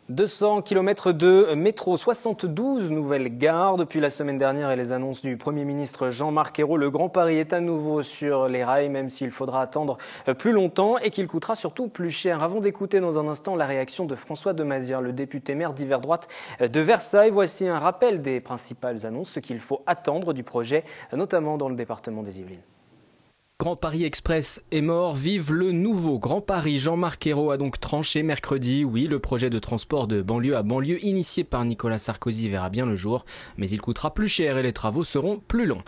200 km de métro, 72 nouvelles gares. Depuis la semaine dernière et les annonces du Premier ministre Jean-Marc Ayrault, le Grand Paris est à nouveau sur les rails, même s'il faudra attendre plus longtemps et qu'il coûtera surtout plus cher. Avant d'écouter dans un instant la réaction de François de Mazières, le député maire d'hiver droite de Versailles, voici un rappel des principales annonces, ce qu'il faut attendre du projet, notamment dans le département des Yvelines. Grand Paris Express est mort, vive le nouveau Grand Paris. Jean-Marc Ayrault a donc tranché mercredi. Oui, le projet de transport de banlieue à banlieue initié par Nicolas Sarkozy verra bien le jour, mais il coûtera plus cher et les travaux seront plus longs.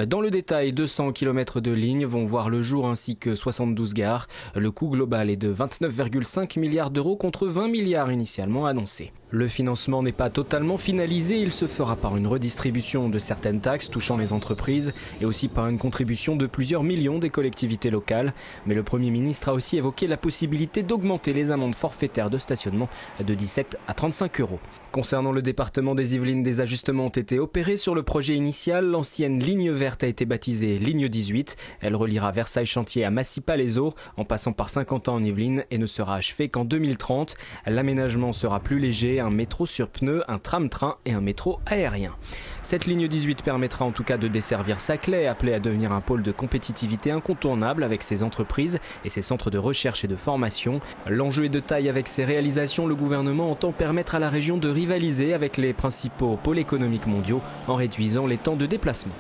Dans le détail, 200 km de lignes vont voir le jour ainsi que 72 gares. Le coût global est de 29,5 milliards d'euros contre 20 milliards initialement annoncés. Le financement n'est pas totalement finalisé, il se fera par une redistribution de certaines taxes touchant les entreprises et aussi par une contribution de plusieurs millions des collectivités locales. Mais le Premier ministre a aussi évoqué la possibilité d'augmenter les amendes forfaitaires de stationnement de 17 à 35 euros. Concernant le département des Yvelines, des ajustements ont été opérés sur le projet initial. L'ancienne ligne verte a été baptisée ligne 18. Elle reliera Versailles-Chantier à Massy-Palaiseau en passant par Saint-Quentin en Yvelines et ne sera achevée qu'en 2030. L'aménagement sera plus léger, un métro sur pneus, un tram-train et un métro aérien. Cette ligne 18 permettra en tout cas de desservir Saclay, appelé à devenir un pôle de compétitivité incontournable avec ses entreprises et ses centres de recherche et de formation. L'enjeu est de taille avec ces réalisations. Le gouvernement entend permettre à la région de rivaliser avec les principaux pôles économiques mondiaux en réduisant les temps de déplacement.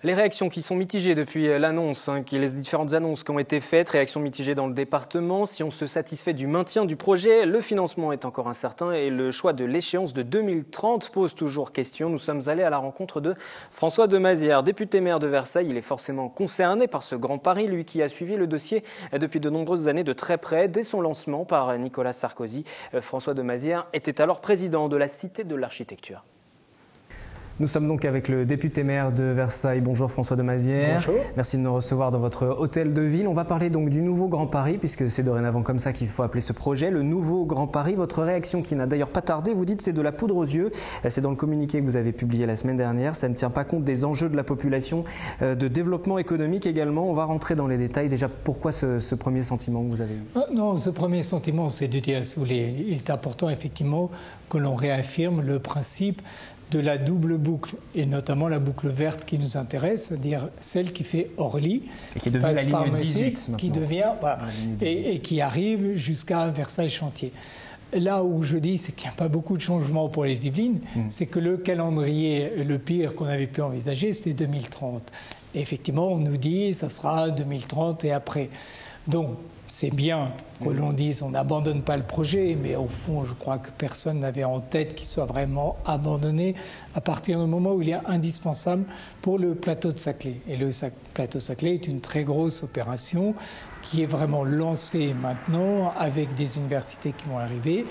Les réactions qui sont mitigées depuis l'annonce, les différentes annonces qui ont été faites, réactions mitigées dans le département. Si on se satisfait du maintien du projet, le financement est encore incertain et le choix de l'échéance de 2030 pose toujours question. Nous sommes allés à la rencontre de François de Mazières, député maire de Versailles. Il est forcément concerné par ce Grand Paris, lui qui a suivi le dossier depuis de nombreuses années de très près, dès son lancement par Nicolas Sarkozy. François de Mazières était alors président de la Cité de l'Architecture. Nous sommes donc avec le député maire de Versailles. Bonjour François de Mazières. Bonjour. Merci de nous recevoir dans votre hôtel de ville. On va parler donc du nouveau Grand Paris, puisque c'est dorénavant comme ça qu'il faut appeler ce projet, le nouveau Grand Paris. Votre réaction qui n'a d'ailleurs pas tardé, vous dites c'est de la poudre aux yeux. C'est dans le communiqué que vous avez publié la semaine dernière. Ça ne tient pas compte des enjeux de la population, de développement économique également. On va rentrer dans les détails. Déjà, pourquoi ce premier sentiment que vous avez eu? Non, ce premier sentiment, c'est de dire, si vous voulez, il est important effectivement que l'on réaffirme le principe de la double boucle, et notamment la boucle verte qui nous intéresse, c'est-à-dire celle qui fait Orly, et qui est devenue la ligne 18 qui devient, voilà, et qui arrive jusqu'à Versailles-Chantier. Là où je dis, c'est qu'il n'y a pas beaucoup de changements pour les Yvelines, c'est que le calendrier, le pire qu'on avait pu envisager, c'était 2030. Et effectivement, on nous dit, ça sera 2030 et après. Donc, c'est bien que l'on dise on n'abandonne pas le projet, mais au fond, je crois que personne n'avait en tête qu'il soit vraiment abandonné à partir du moment où il est indispensable pour le plateau de Saclay. Et le plateau de Saclay est une très grosse opération qui est vraiment lancée maintenant avec des universités qui vont arriver.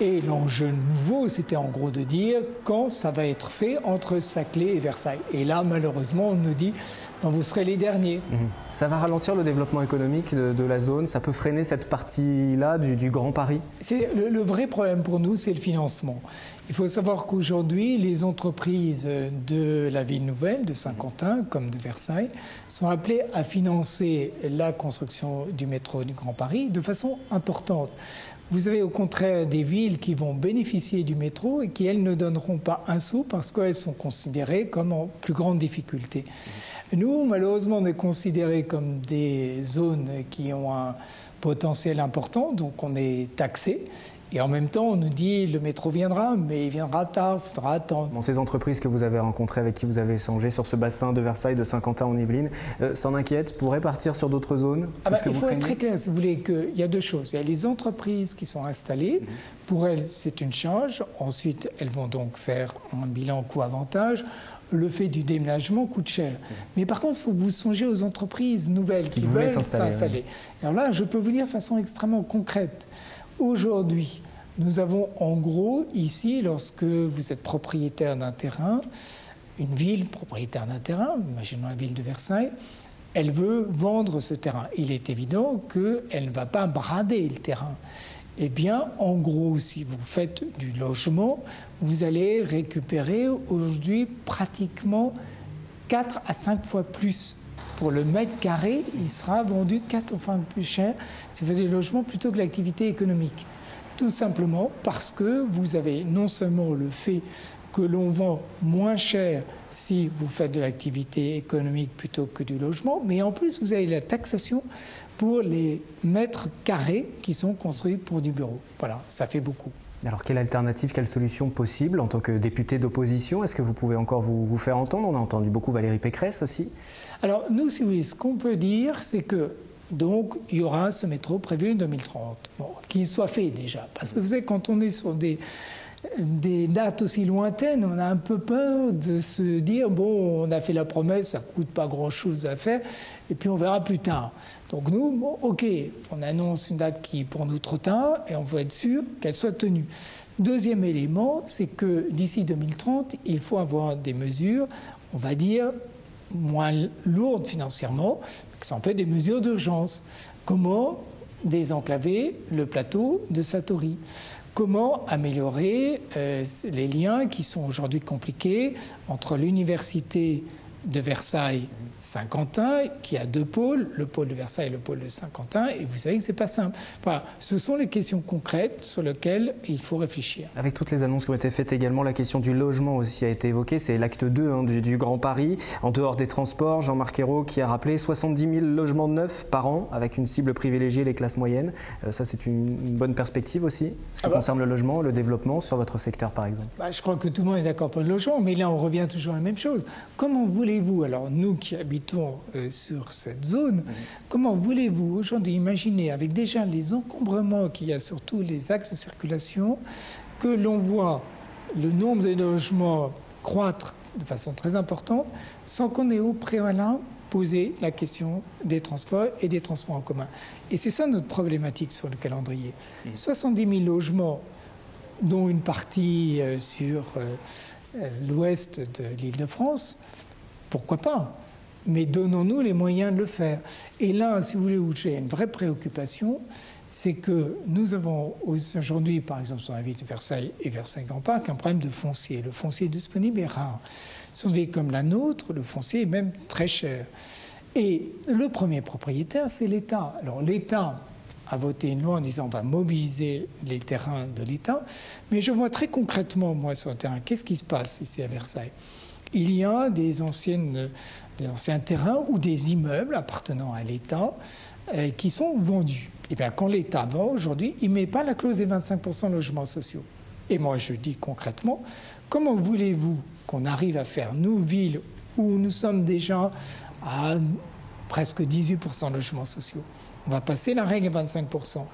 Et l'enjeu nouveau, c'était en gros de dire quand ça va être fait entre Saclay et Versailles. Et là, malheureusement, on nous dit vous serez les derniers. Ça va ralentir le développement économique de la zone? Ça peut freiner cette partie-là du Grand Paris? Le vrai problème pour nous, c'est le financement. Il faut savoir qu'aujourd'hui, les entreprises de la ville nouvelle, de Saint-Quentin, comme de Versailles, sont appelées à financer la construction du métro du Grand Paris de façon importante. Vous avez au contraire des villes qui vont bénéficier du métro et qui, elles, ne donneront pas un sou parce qu'elles sont considérées comme en plus grande difficulté. Nous, malheureusement, on est considérés comme des zones qui ont un potentiel important, donc on est taxés. Et en même temps, on nous dit le métro viendra, mais il viendra tard, il faudra attendre. Bon, ces entreprises que vous avez rencontrées, avec qui vous avez échangé sur ce bassin de Versailles, de Saint-Quentin en Yvelines, s'en inquiètent, pourraient partir sur d'autres zones? Il faut être très clair, si vous voulez, qu'il y a deux choses. Il y a les entreprises qui sont installées. Pour elles, c'est une charge. Ensuite, elles vont donc faire un bilan coût-avantage. Le fait du déménagement coûte cher. Mais par contre, il faut que vous songiez aux entreprises nouvelles qui veulent s'installer. Alors là, je peux vous dire de façon extrêmement concrète. Aujourd'hui, nous avons en gros ici, lorsque vous êtes propriétaire d'un terrain, une ville propriétaire d'un terrain, imaginons la ville de Versailles, elle veut vendre ce terrain. Il est évident qu'elle ne va pas brader le terrain. Eh bien, en gros, si vous faites du logement, vous allez récupérer aujourd'hui pratiquement 4 à 5 fois plus. Pour le mètre carré, il sera vendu 4 fois plus cher si vous faites du logement plutôt que l'activité économique. Tout simplement parce que vous avez non seulement le fait que l'on vend moins cher si vous faites de l'activité économique plutôt que du logement, mais en plus vous avez la taxation pour les mètres carrés qui sont construits pour du bureau. Voilà, ça fait beaucoup. Alors quelle alternative, quelle solution possible en tant que député d'opposition? Est-ce que vous pouvez encore vous faire entendre? On a entendu beaucoup Valérie Pécresse aussi. Alors nous, si vous voulez, ce qu'on peut dire, c'est que donc il y aura ce métro prévu en 2030. Bon, qu'il soit fait déjà. Parce que vous savez, quand on est sur des dates aussi lointaines, on a un peu peur de se dire bon, on a fait la promesse, ça ne coûte pas grand-chose à faire, et puis on verra plus tard. Donc nous, bon, ok, on annonce une date qui est pour nous trop tard, et on veut être sûr qu'elle soit tenue. Deuxième élément, c'est que d'ici 2030, il faut avoir des mesures, on va dire, moins lourdes financièrement, qui sont un peu des mesures d'urgence. Comment désenclaver le plateau de Satory? Comment améliorer les liens qui sont aujourd'hui compliqués entre l'université de Versailles Saint-Quentin, qui a deux pôles, le pôle de Versailles et le pôle de Saint-Quentin, et vous savez que ce n'est pas simple. Voilà, ce sont les questions concrètes sur lesquelles il faut réfléchir. Avec toutes les annonces qui ont été faites également, la question du logement aussi a été évoquée, c'est l'acte 2 du Grand Paris. En dehors des transports, Jean-Marc Ayrault qui a rappelé 70 000 logements neufs par an, avec une cible privilégiée les classes moyennes. Ça, c'est une bonne perspective aussi, ce qui concerne le logement, le développement sur votre secteur par exemple. Je crois que tout le monde est d'accord pour le logement, mais là on revient toujours à la même chose. Comment voulez-vous, alors nous qui habitons sur cette zone, comment voulez-vous aujourd'hui imaginer, avec déjà les encombrements qu'il y a sur tous les axes de circulation, que l'on voit le nombre de logements croître de façon très importante, sans qu'on ait au préalable posé la question des transports et des transports en commun. Et c'est ça notre problématique sur le calendrier. 70 000 logements, dont une partie sur l'ouest de l'Île-de-France, pourquoi pas? Mais donnons-nous les moyens de le faire. Et là, si vous voulez, où j'ai une vraie préoccupation, c'est que nous avons aujourd'hui, par exemple, sur la ville de Versailles et Versailles-Grand Parc, un problème de foncier. Le foncier disponible est rare. Sur une ville comme la nôtre, le foncier est même très cher. Et le premier propriétaire, c'est l'État. Alors l'État a voté une loi en disant on va mobiliser les terrains de l'État. Mais je vois très concrètement, moi, sur le terrain, qu'est-ce qui se passe ici à Versailles? Il y a des anciens terrains ou des immeubles appartenant à l'État qui sont vendus. Et bien, quand l'État vend aujourd'hui, il ne met pas la clause des 25% logements sociaux. Et moi, je dis concrètement, comment voulez-vous qu'on arrive à faire nos villes où nous sommes déjà à presque 18% logements sociaux? On va passer la règle à 25%.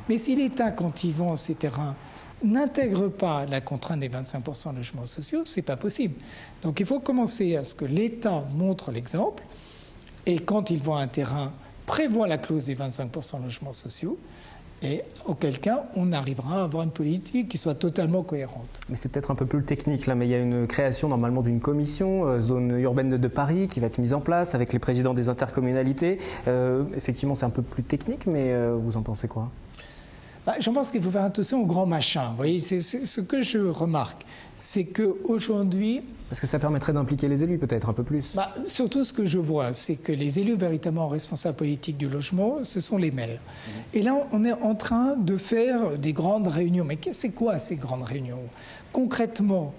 Mais si l'État, quand il vend ces terrains, n'intègre pas la contrainte des 25% logements sociaux, ce n'est pas possible. Donc il faut commencer à ce que l'État montre l'exemple et quand il voit un terrain, prévoit la clause des 25% logements sociaux et auquel cas on arrivera à avoir une politique qui soit totalement cohérente. Mais c'est peut-être un peu plus technique là, mais il y a une création normalement d'une commission, zone urbaine de Paris, qui va être mise en place avec les présidents des intercommunalités. Effectivement c'est un peu plus technique, mais vous en pensez quoi ? Je pense qu'il faut faire attention aux grands machins. Vous voyez, c'est ce que je remarque, c'est qu'aujourd'hui... Est-ce que ça permettrait d'impliquer les élus peut-être un peu plus? Surtout ce que je vois, c'est que les élus véritablement responsables politiques du logement, ce sont les maires. Et là, on est en train de faire des grandes réunions. Mais c'est quoi ces grandes réunions? Concrètement,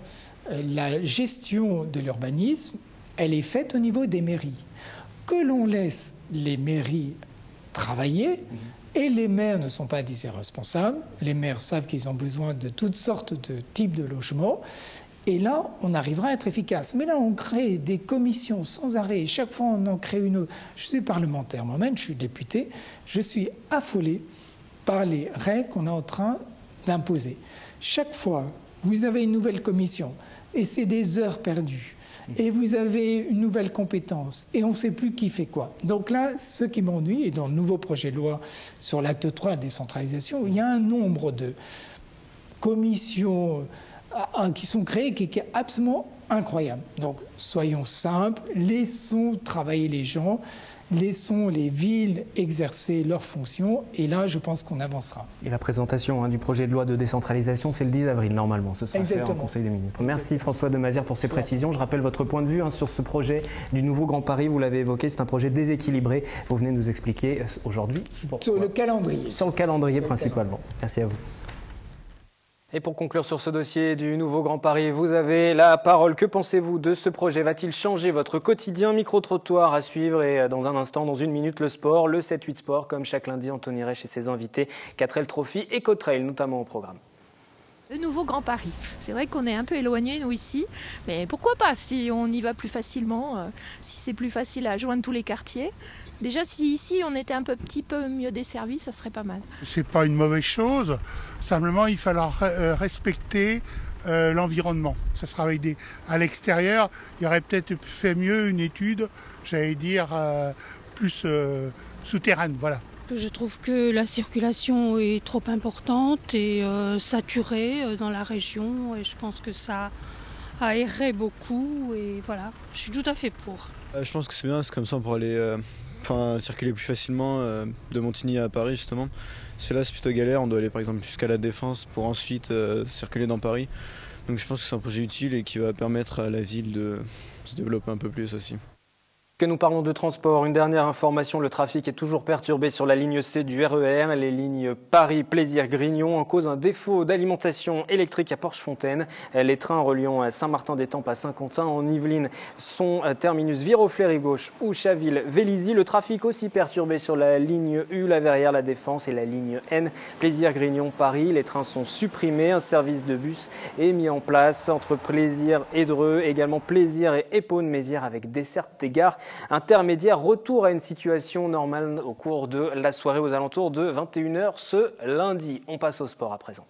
la gestion de l'urbanisme, elle est faite au niveau des mairies. Que l'on laisse les mairies travailler... Et les maires ne sont pas des irresponsables. Les maires savent qu'ils ont besoin de toutes sortes de types de logements. Et là, on arrivera à être efficace. Mais là, on crée des commissions sans arrêt. Et chaque fois, on en crée une autre. Je suis parlementaire moi-même, je suis député. Je suis affolé par les règles qu'on est en train d'imposer. Chaque fois, vous avez une nouvelle commission et c'est des heures perdues. Et vous avez une nouvelle compétence et on ne sait plus qui fait quoi. Donc là, ce qui m'ennuie, et dans le nouveau projet de loi sur l'acte 3 de décentralisation, il y a un nombre de commissions qui sont créées qui est absolument incroyable. Donc soyons simples, laissons travailler les gens, laissons les villes exercer leurs fonctions et là, je pense qu'on avancera. Et la présentation du projet de loi de décentralisation, c'est le 10 avril normalement, ce sera fait en Conseil des ministres. Merci François de Mazières pour ces précisions. Je rappelle votre point de vue sur ce projet du nouveau Grand Paris, vous l'avez évoqué, c'est un projet déséquilibré. Vous venez nous expliquer aujourd'hui. Sur le calendrier. Sur le calendrier principalement. Merci à vous. Et pour conclure sur ce dossier du nouveau Grand Paris, vous avez la parole. Que pensez-vous de ce projet? Va-t-il changer votre quotidien? Micro-trottoir à suivre et dans un instant, dans une minute, le sport, le 7-8 sport. Comme chaque lundi, Anthony Reich et ses invités, 4L Trophy et Cotrail notamment au programme. Le nouveau Grand Paris. C'est vrai qu'on est un peu éloigné nous ici, mais pourquoi pas si on y va plus facilement, si c'est plus facile à joindre tous les quartiers. Déjà, si ici on était un petit peu mieux desservi, ça serait pas mal. C'est pas une mauvaise chose, simplement il falloir respecter l'environnement. Ça sera à l'extérieur, il y aurait peut-être fait mieux une étude, j'allais dire, plus souterraine, voilà. Je trouve que la circulation est trop importante et saturée dans la région et je pense que ça aérerait beaucoup et voilà, je suis tout à fait pour. Je pense que c'est bien, c'est comme ça on pourra aller circuler plus facilement de Montigny à Paris justement. Parce que là c'est plutôt galère, on doit aller par exemple jusqu'à la Défense pour ensuite circuler dans Paris. Donc je pense que c'est un projet utile et qui va permettre à la ville de se développer un peu plus aussi. Que nous parlons de transport, une dernière information, le trafic est toujours perturbé sur la ligne C du RER, les lignes Paris-Plaisir-Grignon en cause un défaut d'alimentation électrique à Porchefontaine. Les trains reliant Saint-Martin-d'Étampes à Saint-Quentin en Yvelines sont terminus Viroflay-Rive-Gauche ou Chaville-Vélizy. Le trafic aussi perturbé sur la ligne U, la Verrière, la Défense et la ligne N, Plaisir-Grignon-Paris. Les trains sont supprimés, un service de bus est mis en place entre Plaisir et Dreux, également Plaisir et Épône-Mézières avec desserte des gares intermédiaire. Retour à une situation normale au cours de la soirée aux alentours de 21h ce lundi. On passe au sport à présent.